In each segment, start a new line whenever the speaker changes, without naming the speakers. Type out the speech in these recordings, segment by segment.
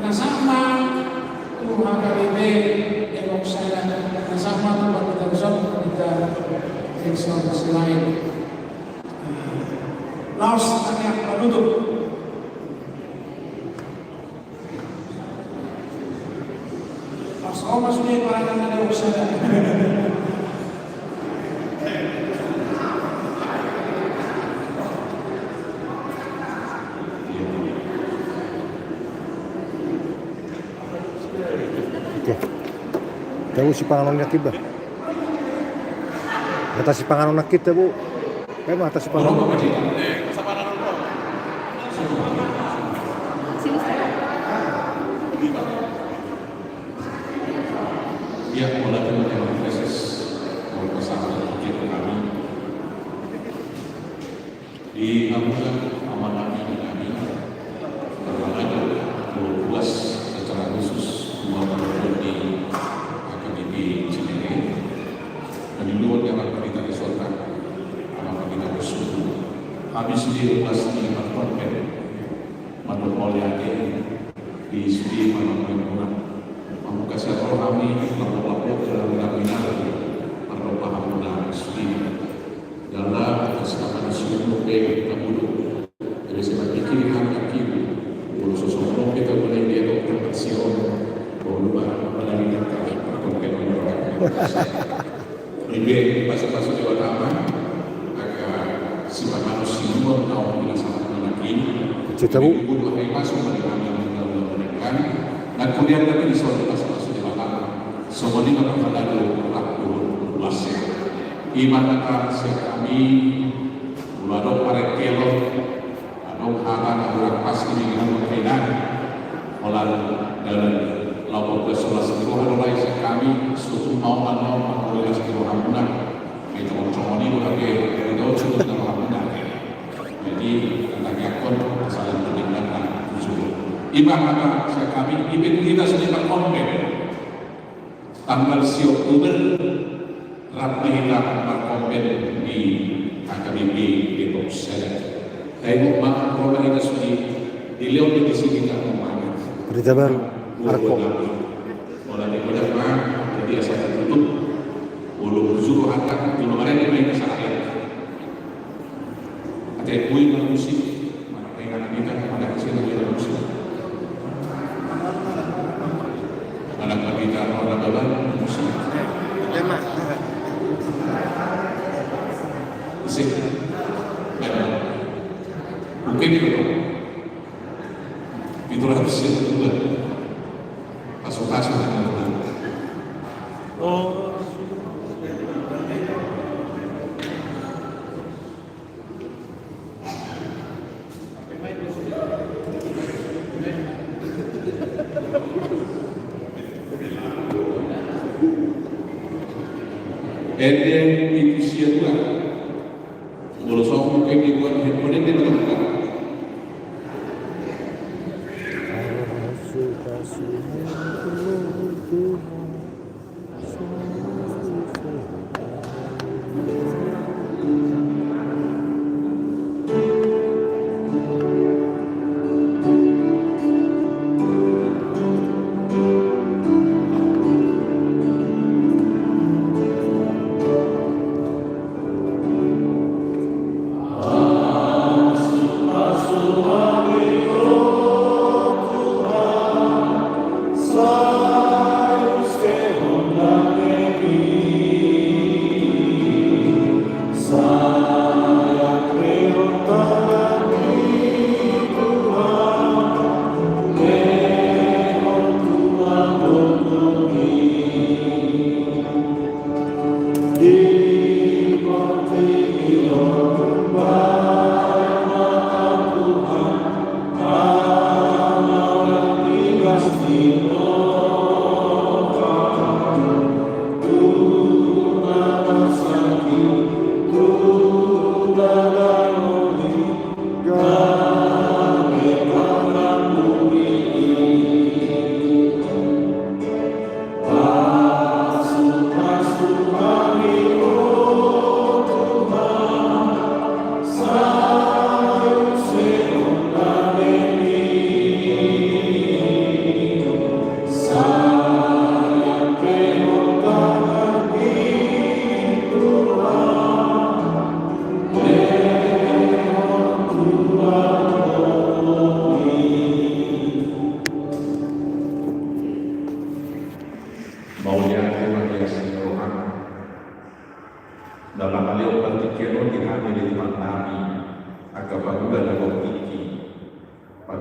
nasama Tuhan KBP Depok Saya, nasama Tuhan kita besok kita instansi lain. Laos hanya penutup. Laos maksudnya para anak Depok Saya.
Tahu si pangalan kita ba? Kata si pangalan kita bu, kayak mah atas si pangalan.
Ya, mulai dari proses bersama kita kami di Lampung amanah kami berada luas secara khusus maupun di Akademi Cinere dan di luar yang akan kita disolkan akan kita bersyukur habis di luas di konten menurut Oliade di studi Manapun membuka siapa kami berlapor dalam kabinet atau paham dalam studi dalam kesempatan seluruh kamu jadi saya pikir hanya kiri kalau sesuatu kita boleh dia intervention berubah dari data konten orang lebih pasal-pasal di utama agar sifat manusia tahu bila sangat lagi
Cerita bu.
butuh masuk mendengarkan dan kemudian kami disuruh pasal-pasal di utama semua ini akan lalu aku luasnya iman akan kami Walau para kelok atau hara orang pasti dengan kainan oleh dalam lapor keselas Tuhan oleh kami suatu mau oleh Tuhan benar itu orang ini lagi itu suatu Tuhan benar jadi lagi akun saling mendengarkan iman akan kami ibu kita sedang konten tanggal 10 Oktober Ratna kita berkonten di AKBP Depok Saya. Saya mau kalau kita sudah dilihat di sini kita mau.
Berita baru. Arko.
Mulai dari mana? Jadi asal tutup. Bulu suruh angkat di luar ini mereka sakit. Ada kue musik. Mana pengen kita ada kesini kita musik. Mana kita orang dalam musik.
Lema.
Musik. Mungkin itu harus juga pasuk-pasuk dengan Tuhan.
Oh.
Dan itu siapa? Kalau soal mungkin dibuat handphone ini terbuka.
Salus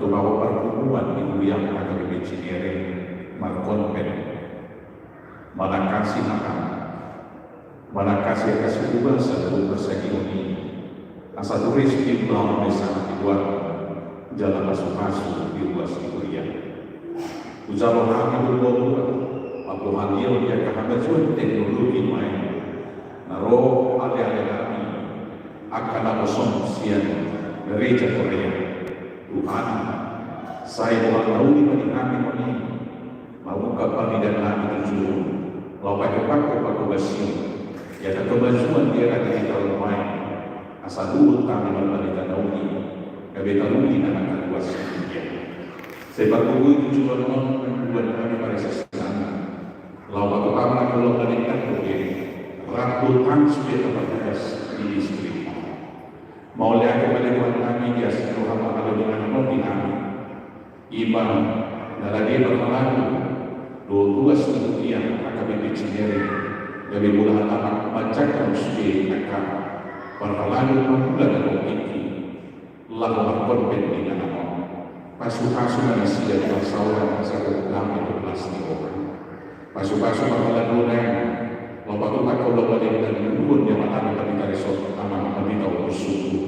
Pertubawa perhubungan di yang AKBP Cinere, Markonpen, Malakasi Makam, Malakasi Akasi Ubah satu persegi ini, asal turis di bawah desa di luar jalan masuk-masuk di luar Sikuria. Ucapan kami berdoa, Tuhan dia yang kehancuran teknologi main, naro alih-alih kami akan ada solusian gereja Korea. Tuhan, saya Tuhan tahu di mana kami ini, mau kapal dan kami tujuh, lawan kepak basir, ya ada kemajuan dia ada di dalam main, asal dulu kami berbalik tahu ini, kami tahu di mana akan luas dia. Sebab itu juga membuat kami pada sesuatu. Lawan kepala kalau meningkat mungkin rangkutan sudah terbatas di istri. Mau lihat kepada Tuhan kami dia seluruh kalau dengan mobil kami. Iman dan lagi berlalu dua sekian AKBP Cinere dari bulan anak bacakan sudah akan berlalu bulan ini lalu konven di dalam pasu-pasu nasi dari masalah satu kami berbelas di orang. Pasu-pasu masalah dunia, lompat-lompat kau lompat dan menurun yang mana kami dari soal aman kami tahu bersyukur.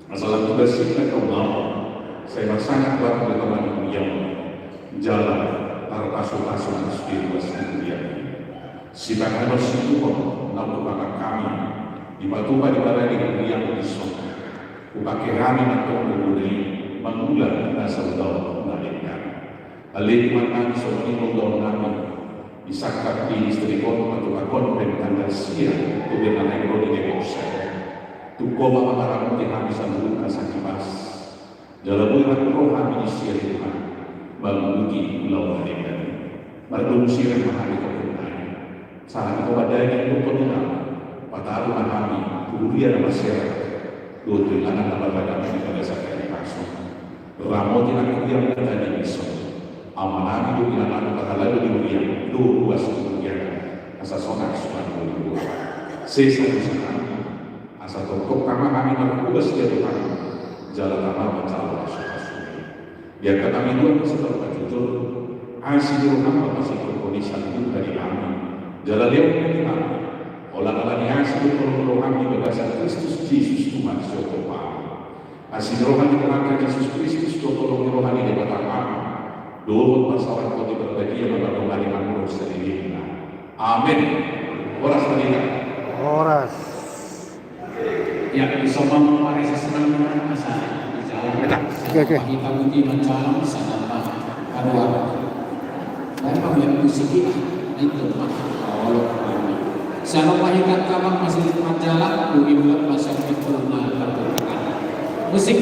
Masalah tugas kita kau mau, saya sangat bangga teman yang jalan para pasu-pasu di luar dunia. Sidang harus itu namun bahkan kami di batu di mana di yang disok, upakai kami atau mengulang asal daun mengalirkan. Alih mana soal ini kami disangka di istri kon atau konven tanggal siang tu dengan negro di dekosa tu koma mengharap mungkin bisa membuka sakipas dalam bulan roh kami siang Tuhan menguji pulau mereka berdungsi dan mahali kebenaran saat kepada yang berpengaruh pada rumah kami kemudian masyarakat dua tulangan apa-apa pada saat ini langsung ramot yang kemudian tadi besok amanah itu bila lalu lalu diulian dua sekian asal sonak sudah dua sisa kami asal tokok kami berubah setiap Tuhan jalan amal mencari masuk biar kami dua setelah jujur asal Tuhan masih berkondisi itu dari kami jalan dia dari kami olah-olah asal Tuhan kami berdasar Kristus Yesus Tuhan Sokopa asal rohani Tuhan Yesus Kristus tolong rohani di batang kami dulu masalah kau diberbagi yang berdoa dengan mulut sendiri. Amin. Oras tadi.
Oras.
Ya, bisa memulai sesenang masa bicara.
Oke.
Kita uji mencari sana kedua. Memang yang musik itu kalau sana pahikat kamar masih majalah bukan masa pernah terbuka. Musik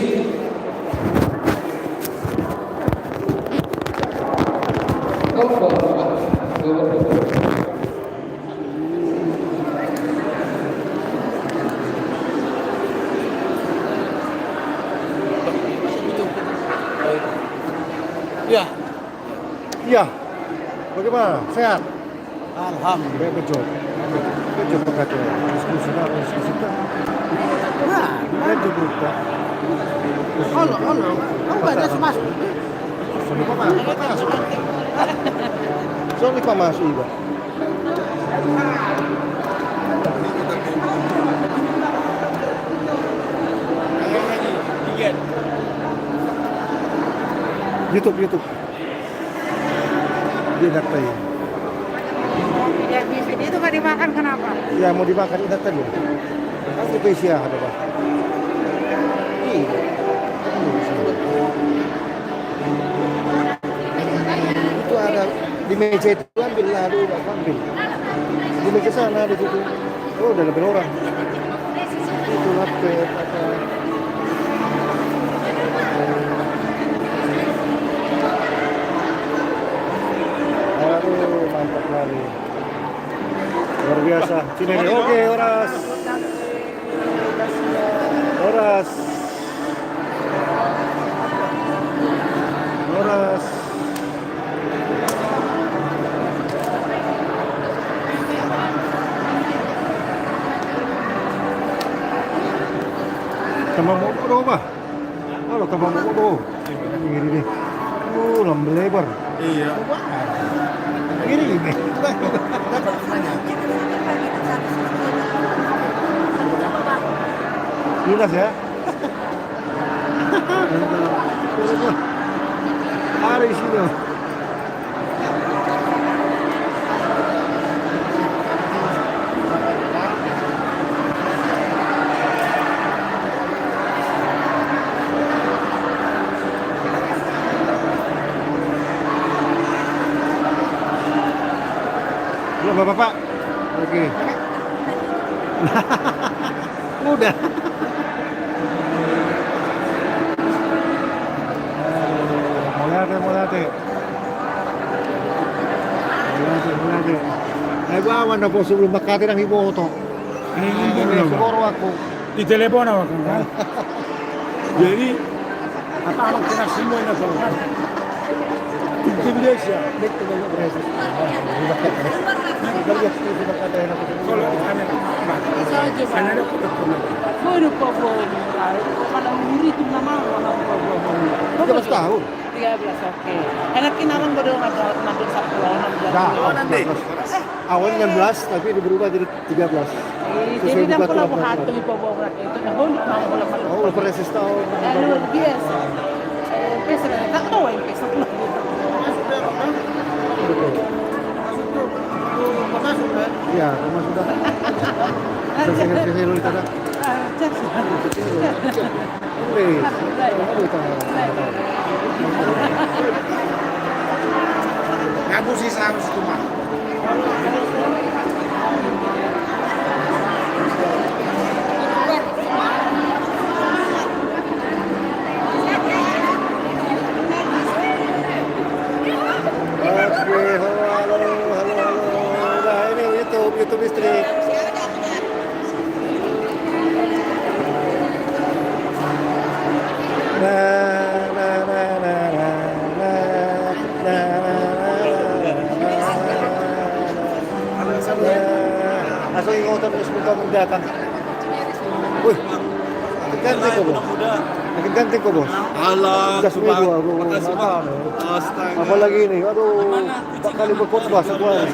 Ya,
Iya. Bagaimana? Sehat?
alhamdulillah.
Kejut. Kejut berkata. Diskusi.
Nah,
Kejut berkata.
ono. Kamu ada masuk.
Soalnya Pak masuk juga. YouTube. Dia datai.
Ya bisa, itu nggak dimakan kenapa?
Ya mau dimakan ini datai loh. Kan spesial ada Pak. Itu ada di meja itu ambil lah dulu ambil. Di meja sana di situ. Oh udah lebih orang. Itu laptop apa? Aduh mantap kali. Luar biasa. Sini nih. Oke, Oras. Kembang mokok doh, Pak. Halo, kembang mokok doh. kiri nih. Lambel lebar.
Iya.
Kiri ini. Lunas ya. Ada di sini. Belum Bapak? Oke. Udah. Mulate. Ay awan na po sebelum Makati ng Hiboto. Siguro ako.
Di telepono ako. Jadi apa ang kinasimo na ko? Intimidation. Solo kami. Sana ko ko.
Bueno, popo. Kalau murid itu nama orang popo.
13 tahun.
13, oke. Enak kinarang ko doon nandun sa pulau.
Awalnya 16 tapi berubah jadi 13.
Jadi dan kalau buhat itu popo itu nahuli mau wala malo.
Oh, preses tahun.
Luar biasa. Pesa tak tahu yang pesa.
Iya, rumah sudah. Selesai dulu kita dah.
Aku sih harus cuma.
Oke, halo. Nah, ini YouTube listrik. Langsung ingatan terus muka datang. Wih, ganti ko bos. Ganti ko bos.
Alah,
Gas medyo ako. Apalagi ini, aduh, kali berkhotbah sebuah.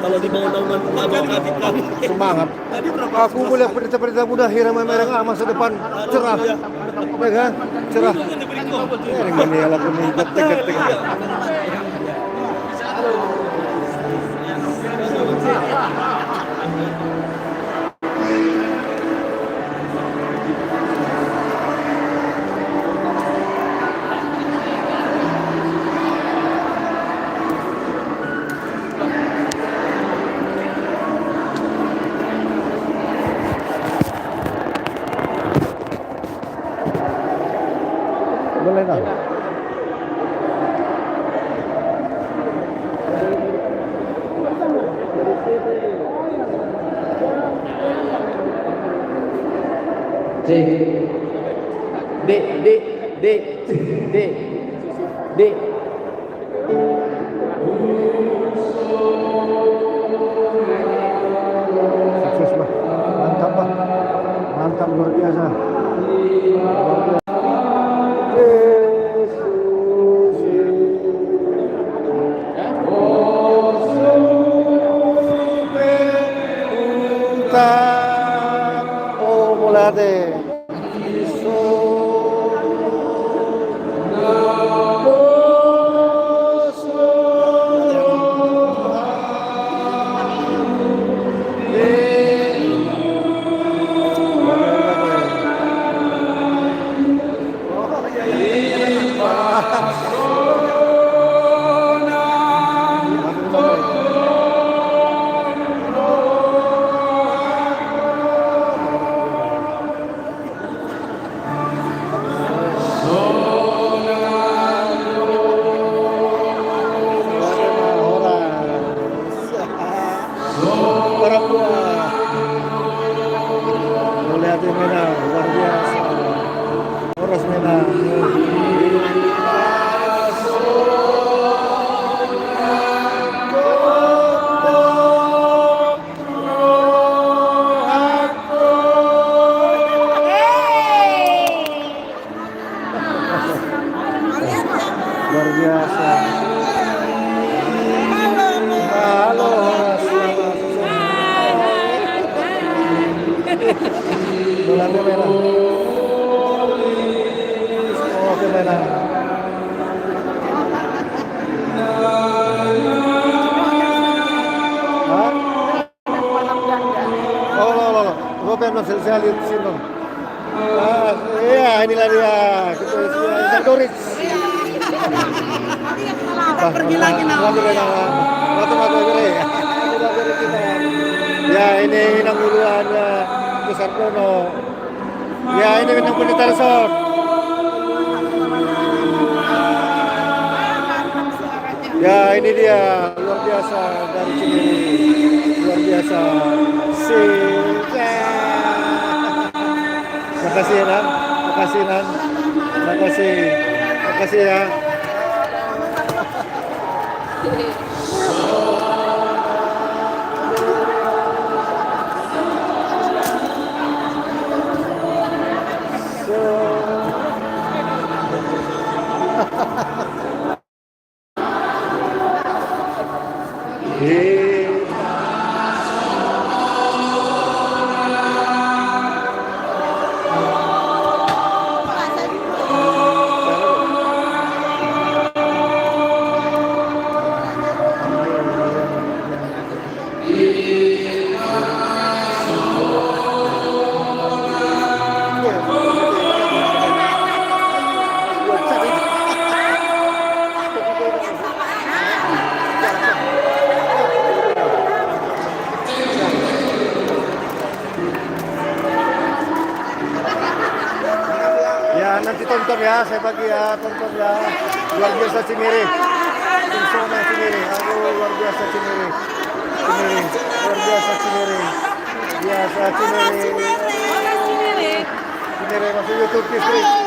Kalau di bawah kami.
Semangat. Aku boleh perintah-perintah mudah hirama merah masa depan cerah. Baik kan? Cerah. Ya, dengan dia lakukan ini getek-getek. Boleh tak?
Dek.
Sukses bah. Mantap bah. Mantap luar biasa. Oh, mulate. Luar biasa. Halo, selamat bola merah. Oh, merah. Hah? Oh, lo. Gue belum selesai lihat sini. Iya, inilah dia. Kita Isaac Doris.
Pergi lagi nama.
Ya, ini inang duluan ya. Besar Dono. Ya, ini inang Pendeta Resort. Ya, ini dia luar biasa dari Cimahi. Luar biasa. Makasih ya, Nan. Makasih, Nan. Makasih. Makasih ya. Ya, nanti tonton ya, saya bagi ya, tonton ya. Luar biasa Cimahi. Pesona Cimahi. Aduh, luar biasa Cimahi. Luar biasa Cimahi. Biasa Cimahi. Cimahi masuk YouTube, Chris.